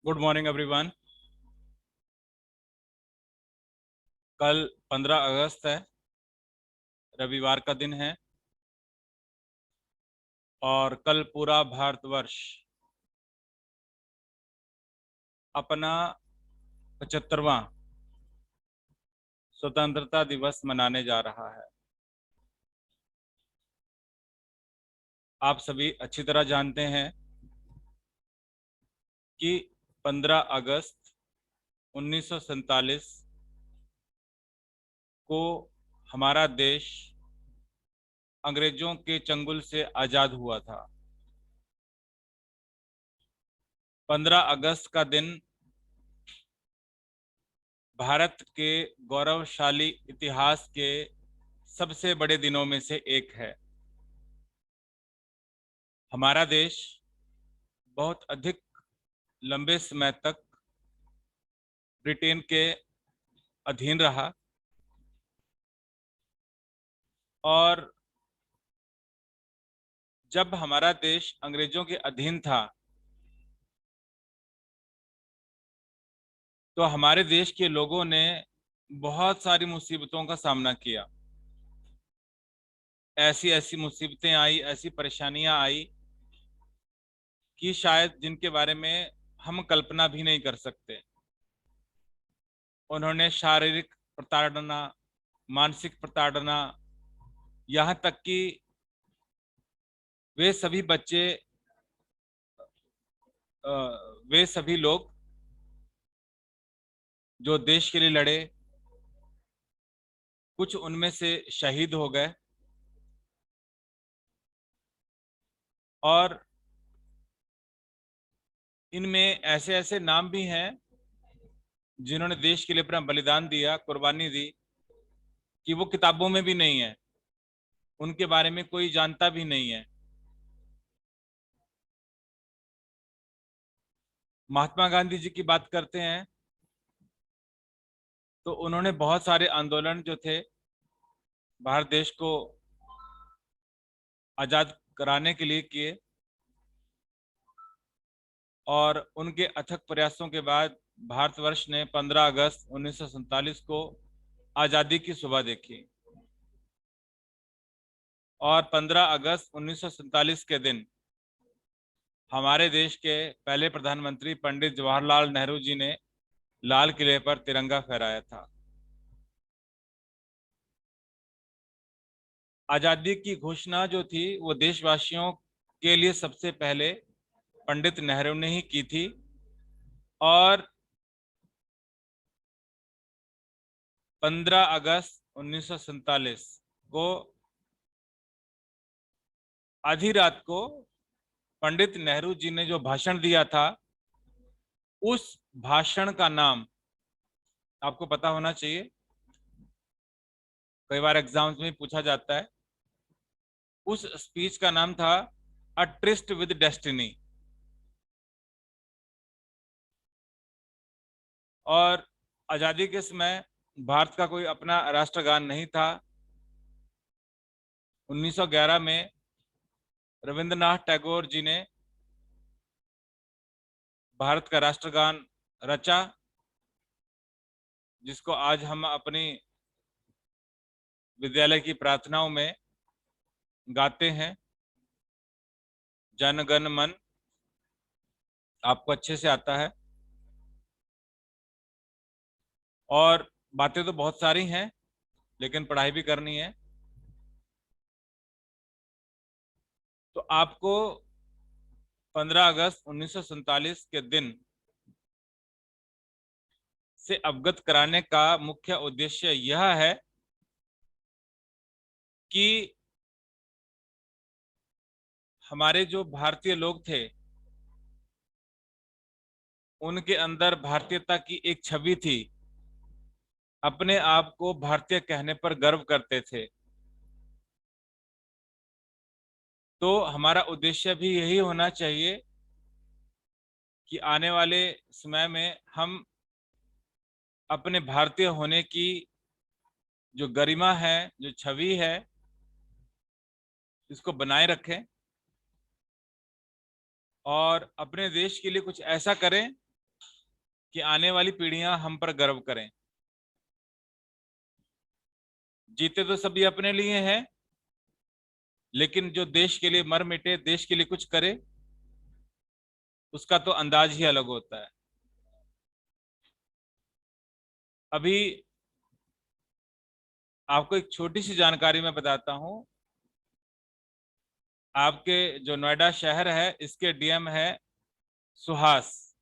Good morning everyone. कल 15 अगस्त है, रविवार का दिन है और कल पूरा भारतवर्ष अपना 75वां स्वतंत्रता दिवस मनाने जा रहा है। आप सभी अच्छी तरह जानते हैं कि 15 अगस्त 1947 को हमारा देश अंग्रेजों के चंगुल से आज़ाद हुआ था। 15 अगस्त का दिन भारत के गौरवशाली इतिहास के सबसे बड़े दिनों में से एक है। हमारा देश बहुत अधिक लंबे समय तक ब्रिटेन के अधीन रहा और जब हमारा देश अंग्रेजों के अधीन था तो हमारे देश के लोगों ने बहुत सारी मुसीबतों का सामना किया। ऐसी ऐसी मुसीबतें आई, ऐसी परेशानियां आई कि शायद जिनके बारे में हम कल्पना भी नहीं कर सकते। उन्होंने शारीरिक प्रताड़ना, मानसिक प्रताड़ना, यहाँ तक कि वे सभी बच्चे, वे सभी लोग जो देश के लिए लड़े, कुछ उनमें से शहीद हो गए और इनमें ऐसे ऐसे नाम भी हैं जिन्होंने देश के लिए अपना बलिदान दिया, कुर्बानी दी, कि वो किताबों में भी नहीं है, उनके बारे में कोई जानता भी नहीं है। महात्मा गांधी जी की बात करते हैं तो उन्होंने बहुत सारे आंदोलन जो थे भारत देश को आजाद कराने के लिए किए और उनके अथक प्रयासों के बाद भारतवर्ष ने 15 अगस्त 1947 को आज़ादी की सुबह देखी और 15 अगस्त 1947 के दिन हमारे देश के पहले प्रधानमंत्री पंडित जवाहरलाल नेहरू जी ने लाल किले पर तिरंगा फहराया था। आज़ादी की घोषणा जो थी वो देशवासियों के लिए सबसे पहले पंडित नेहरू ने ही की थी और 15 अगस्त 1947 को आधी रात को पंडित नेहरू जी ने जो भाषण दिया था, उस भाषण का नाम आपको पता होना चाहिए, कई बार एग्जाम्स में पूछा जाता है। उस स्पीच का नाम था अ ट्रिस्ट विद डेस्टिनी। और आजादी के समय भारत का कोई अपना राष्ट्रगान नहीं था। 1911 में रविंद्रनाथ टैगोर जी ने भारत का राष्ट्रगान रचा, जिसको आज हम अपनी विद्यालय की प्रार्थनाओं में गाते हैं, जन गण मन। आपको अच्छे से आता है और बातें तो बहुत सारी हैं लेकिन पढ़ाई भी करनी है। तो आपको 15 अगस्त 1947 के दिन से अवगत कराने का मुख्य उद्देश्य यह है कि हमारे जो भारतीय लोग थे उनके अंदर भारतीयता की एक छवि थी, अपने आप को भारतीय कहने पर गर्व करते थे। तो हमारा उद्देश्य भी यही होना चाहिए कि आने वाले समय में हम अपने भारतीय होने की जो गरिमा है, जो छवि है, इसको बनाए रखें और अपने देश के लिए कुछ ऐसा करें कि आने वाली पीढ़ियां हम पर गर्व करें। जीते तो सभी अपने लिए हैं, लेकिन जो देश के लिए मर मिटे, देश के लिए कुछ करे, उसका तो अंदाज ही अलग होता है। अभी आपको एक छोटी सी जानकारी मैं बताता हूं। आपके जो नोएडा शहर है, इसके डीएम है सुहास,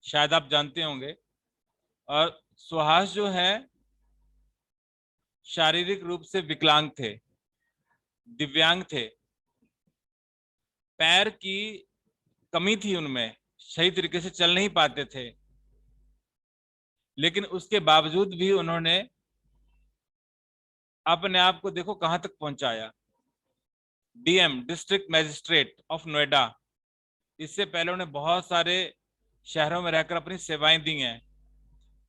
शायद आप जानते होंगे। और सुहास जो है शारीरिक रूप से विकलांग थे, दिव्यांग थे, पैर की कमी थी उनमें, सही तरीके से चल नहीं पाते थे, लेकिन उसके बावजूद भी उन्होंने अपने आप को देखो कहां तक पहुंचाया। DM, district magistrate of Noida. इससे पहले उन्होंने बहुत सारे शहरों में रहकर अपनी सेवाएं दी हैं।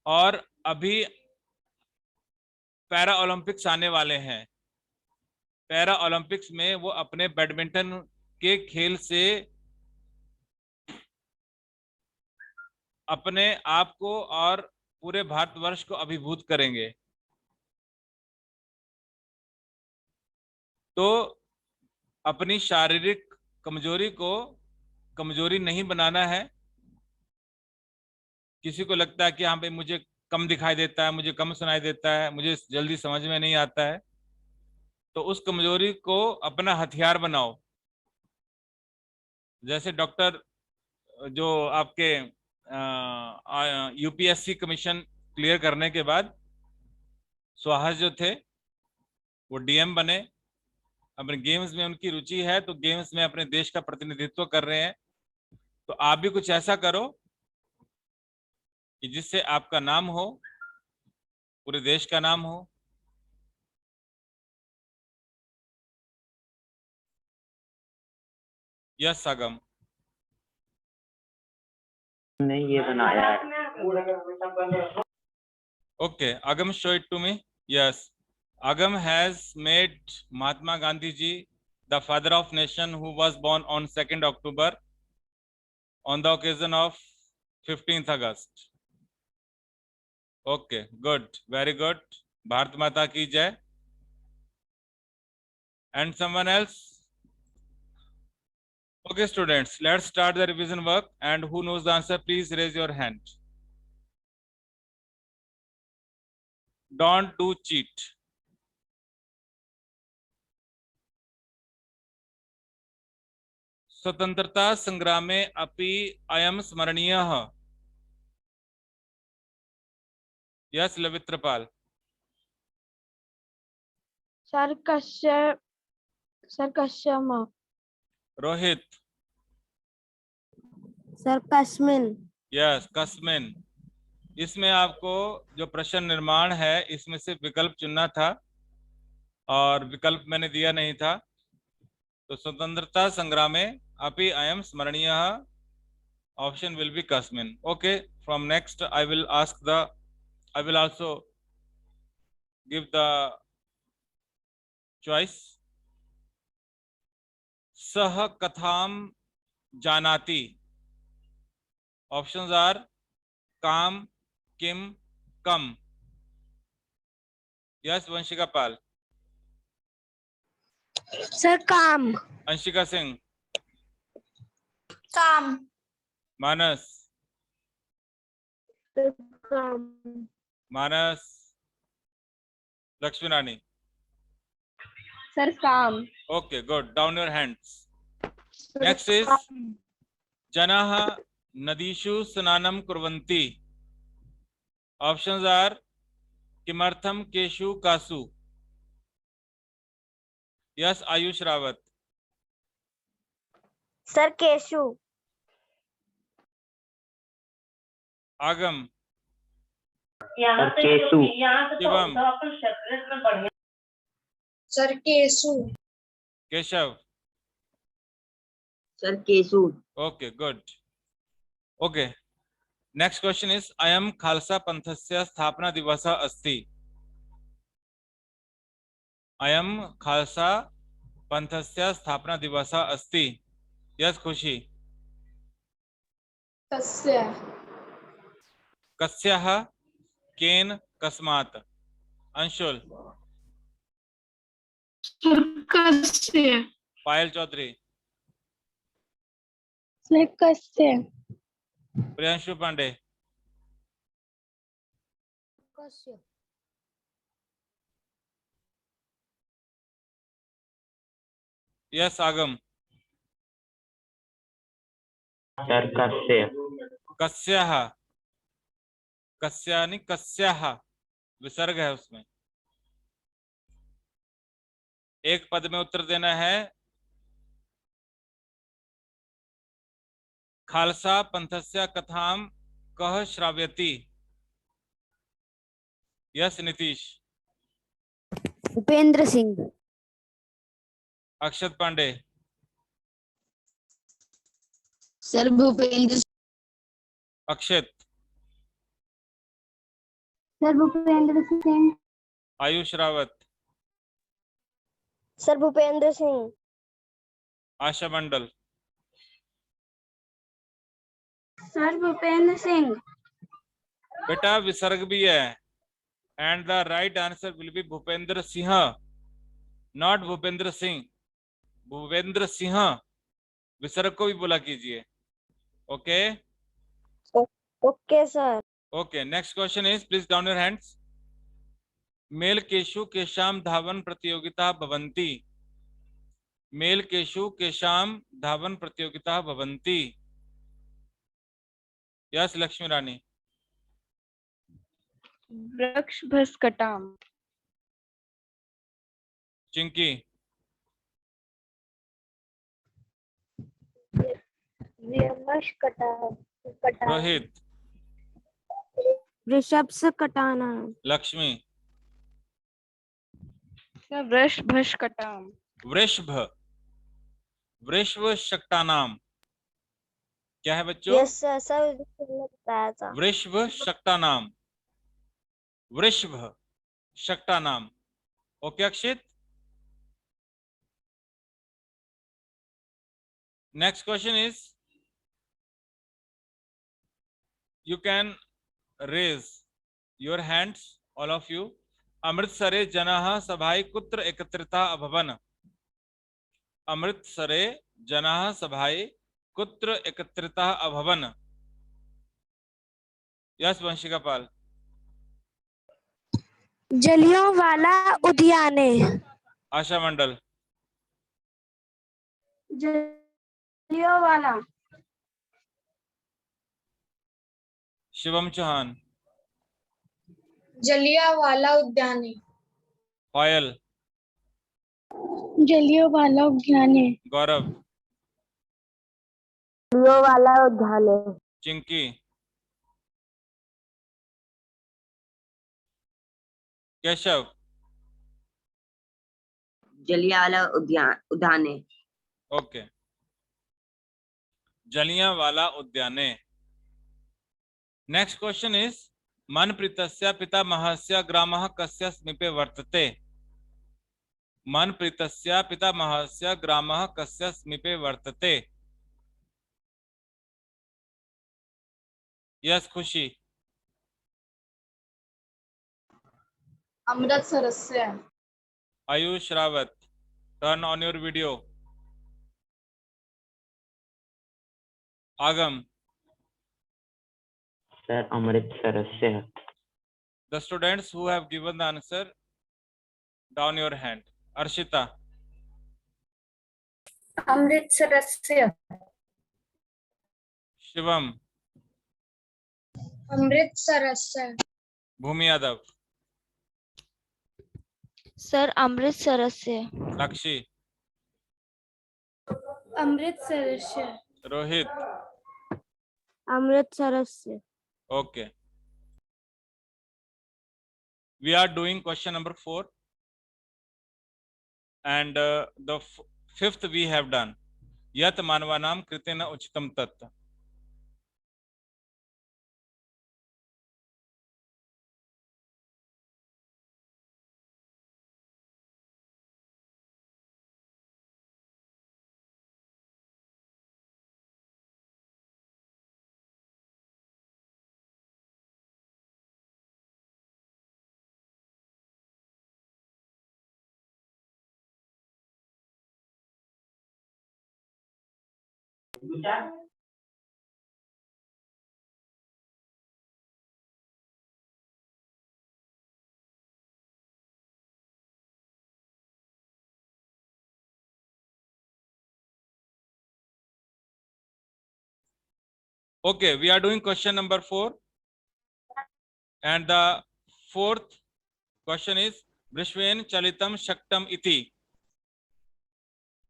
और अभी पैरा ओलंपिक्स आने वाले हैं। पैरा ओलंपिक्स में वो अपने बैडमिंटन के खेल से अपने आप को और पूरे भारतवर्ष को अभिभूत करेंगे। तो अपनी शारीरिक कमजोरी को कमजोरी नहीं बनाना है। किसी को लगता है कि हाँ भाई मुझे कम दिखाई देता है, मुझे कम सुनाई देता है, मुझे जल्दी समझ में नहीं आता है, तो उस कमजोरी को अपना हथियार बनाओ। जैसे डॉक्टर जो आपके यूपीएससी कमीशन क्लियर करने के बाद सुहास जो थे वो डीएम बने। अपने गेम्स में उनकी रुचि है, तो गेम्स में अपने देश का प्रतिनिधित्व कर रहे हैं। तो आप भी कुछ ऐसा करो कि जिससे आपका नाम हो, पूरे देश का नाम हो। यस आगम। ने ये बनाया है। Okay Agam, show it to me. Yes, Agam has made Mahatma Gandhi ji, the father of nation, who was born on 2nd October on the occasion of 15th August. Okay, good, very good. Bharat Mata ki jai. And someone else? Okay, students, let's start the revision work. And who knows the answer, please raise your hand. Don't do cheat. स्वतंत्रता संग्रामे अपि अयम स्मरणीयः। Yes लवित्रपाल। Sir कश्यम। Rohit. Sir कस्मिन। Yes कस्मिन। इसमें आपको जो प्रश्न निर्माण है इसमें से विकल्प चुनना था और विकल्प मैंने दिया नहीं था। तो स्वतंत्रता संग्रामे अपि अयम स्मरणीय, ऑप्शन विल बी कस्मिन। Okay, from next I will also give the choice. सह कथाम जानाति। ऑप्शंस आर काम, किम, कम। यस वंशिका पाल। सर काम। अंशिका सिंह। काम। मानस। काम। मानस। लक्ष्मी रानी। सर काम। Okay, good. Down your hands. Next is जनाः नदीषु स्नानं कुर्वन्ति। Options are किमर्थम, केषु, कासु। Yes, आयुष रावत। सर केशु। आगम। सर केसु। शिवम। सर केशु। केशव। सर केसु। Okay, good. Okay. Next question is अयम खालसा पंथस्य स्थापना दिवसः अस्ति। अयम खालसा पंथस्य स्थापना दिवसः अस्ति। यस खुशी। तस्य। कस्याः, केन, कस्मात्। अंशुल। सर कस्य। पायल चौधरी। सर कस्य। प्रियांशु पांडे। कस्य। यस आगम। सर कस्य। कस्याः, कस्या नहीं कस्याः, विसर्ग है उसमें। एक पद में उत्तर देना है। खालसा पंथस्य कथां कह श्राव्यति। Yes Nitish. Bhupendra Singh. Akshat Pande. Sir Bhupendra. Akshit. Sir Bhupendra Singh. Ayush Rawat. Sir Bhupendra Singh. Asha Mandal. Sir Bhupendra Singh. बेटा विसर्ग भी है, and the right answer will be Bhupendra Singh, not Bhupendra Singh. Bhupendra Singh विसर्ग को भी बोला कीजिए। Okay okay sir. Okay, next question is, please down your hands. मेलकेषु केषां धावन प्रतियोगिता भवन्ति। मेलकेषु केषां धावन प्रतियोगिता भवन्ति। यस लक्ष्मी रानी। वृक्ष भस्कटाम। चिंकी। रोहित। वृषभ से कटाना। लक्ष्मी। वृषभस्कटाम। वृषभ, वृषभ शक्तानाम। क्या है बच्चों? यस सर, सर बताया था। वृषभ शक्तानाम, वृषभ शक्तानाम। Okay Akshit. Next question is, you can raise your hands, all of you. अमृतसरे जनाः सभाय कुत्र एकत्रिता अभवन्। अमृतसरे जनाः सभाय कुत्र एकत्रिता अभवन्। यस वंशिका पाल। जलियांवाला उद्याने। आशा मंडल। जलियांवाला। शिवम चौहान। जलियांवाला उद्याने। पायल। जलियांवाला उद्याने। गौरव। जलियांवाला उद्याने। चिंकी। केशव। जलियांवाला उद्याने। ओके, जलियांवाला उद्याने। नेक्स्ट क्वेश्चन इज, मनप्रीतस्य पितामहस्य ग्रामः कस्य समीपे वर्तते। मनप्रीतस्य पितामहस्य ग्रामः कस्य समीपे वर्तते। यस खुशी। अमृतसरस्य। Ayush Rawat, turn on your video. Aagam. Sir अमृतसरस्य। The students who have given the answer, down your hand. Arshita. अमृतसरस्य। शिवम। अमृतसरस्य। भूमि यादव। सर अमृतसरस्य। साक्षी। अमृतसरस्य। रोहित। अमृतसरस्य। Okay, we are doing question number 4 and the fifth we have done. यत् मानवानां कृतेन उचितं तत्। Okay, we are doing question number 4, and the fourth question is Vrishven Chalitam Shaktam iti.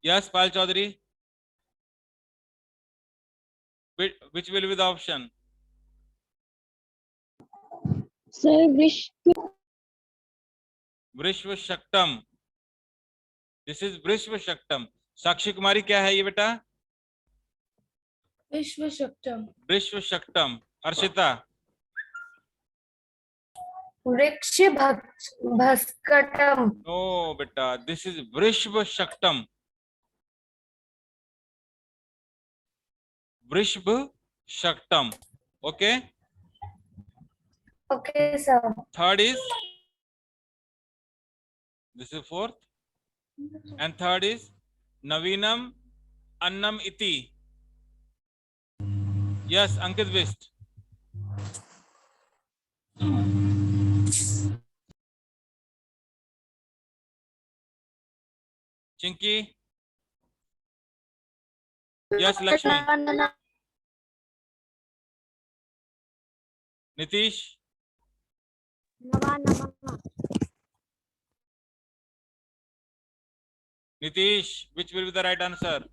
Yes, Pal Chaudhary. Which will be the option? Sir, Vrishva Shaktam. This is Vrishva Shaktam. साक्षी कुमारी क्या है ये बेटा? Vishwa Shaktam. Vrishva Shaktam. Arshita? Vriksha Bhaskatam. No बेटा, this is Vrishva Shaktam. Vrishva Shaktam. Okay. Okay, sir. Third is, this is fourth, and third is Navinam Annam iti. Yes, Ankit Vist. Chinky. Yes, Lakshmi. Nitish. Nitish, which will be the right answer?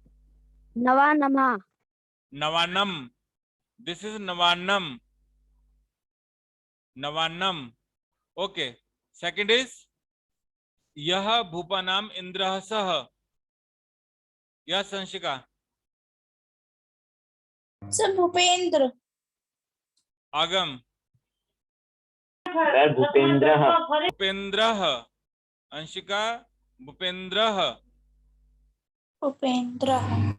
Navanama. Navanam. This is Navanam. Navanam. Okay. Second is Yah Bhupanam Indrah Sah. Yes, Sanshika. Sir, Bhupendra. Agam. Sir Bhupendra. Bhupendrah. Anshika. Bhupendrah. Bhupendra.